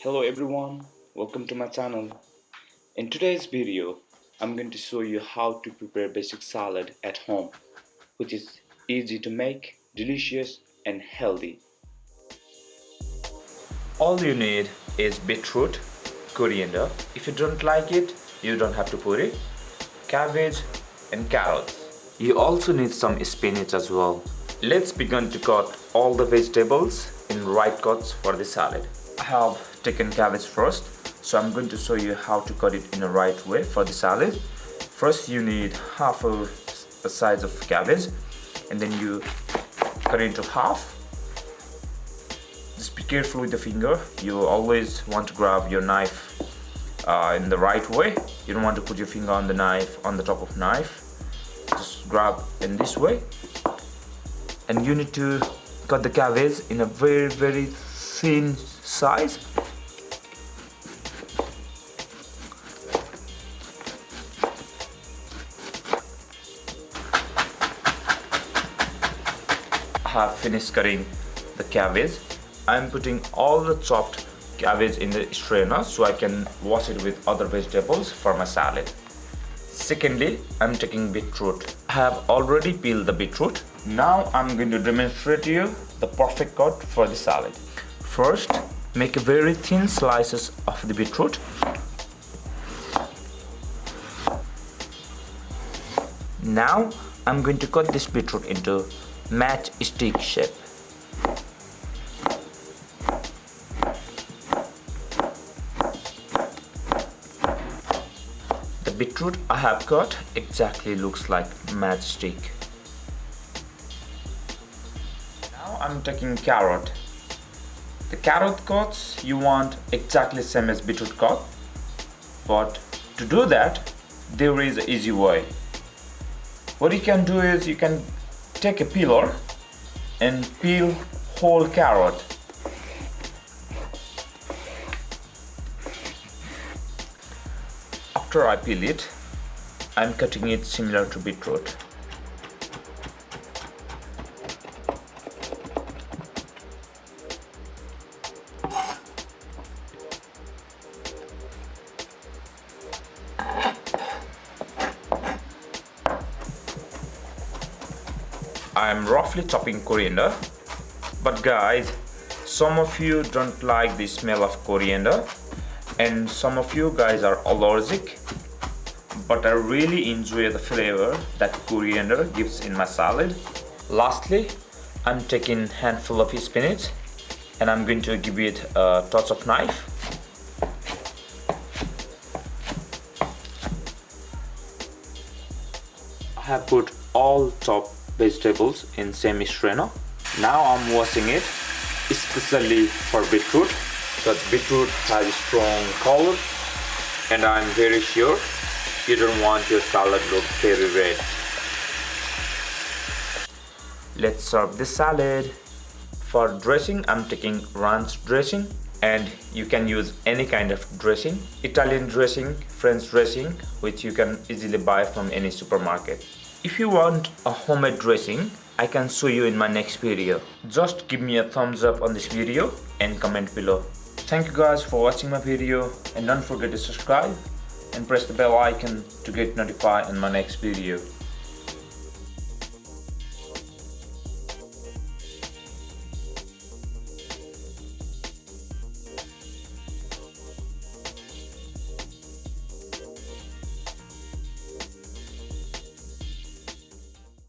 Hello everyone, welcome to my channel. In today's video, I'm going to show you how to prepare basic salad at home, which is easy to make, delicious and healthy. All you need is beetroot, coriander. If you don't like it, you don't have to put it. Cabbage and carrots. You also need some spinach as well. Let's begin to cut all the vegetables in right cuts for the salad. I have taken cabbage first, so I'm going to show you how to cut it in the right way for the salad. First you need half a size of cabbage and then you cut it into half. Just be careful with the finger. You always want to grab your knife in the right way. You don't want to put your finger on the knife, on the top of knife. Just grab in this way. And you need to cut the cabbage in a very thin size. I have finished cutting the cabbage. I'm putting all the chopped cabbage in the strainer so I can wash it with other vegetables for my salad. Secondly, I'm taking beetroot. I have already peeled the beetroot. Now I'm going to demonstrate to you the perfect cut for the salad. First, make a very thin slices of the beetroot. Now I'm going to cut this beetroot into matchstick shape. The beetroot I have cut exactly looks like matchstick. Now I'm taking carrot. The carrot cuts you want exactly same as beetroot cut, but to do that there is an easy way. What you can do is you can take a peeler and peel whole carrot. After I peel it, I'm cutting it similar to beetroot. I'm roughly chopping coriander, but guys, some of you don't like the smell of coriander and some of you guys are allergic, but I really enjoy the flavor that coriander gives in my salad. Lastly, I'm taking handful of spinach and I'm going to give it a touch of knife. I have put all chopped vegetables in same strainer. Now I'm washing it, especially for beetroot, because beetroot has a strong color and I'm very sure you don't want your salad look very red. Let's serve the salad. For dressing, I'm taking ranch dressing, and you can use any kind of dressing. Italian dressing, French dressing, which you can easily buy from any supermarket. If you want a homemade dressing, I can show you in my next video. Just give me a thumbs up on this video and comment below. Thank you guys for watching my video, and don't forget to subscribe and press the bell icon to get notified in my next video.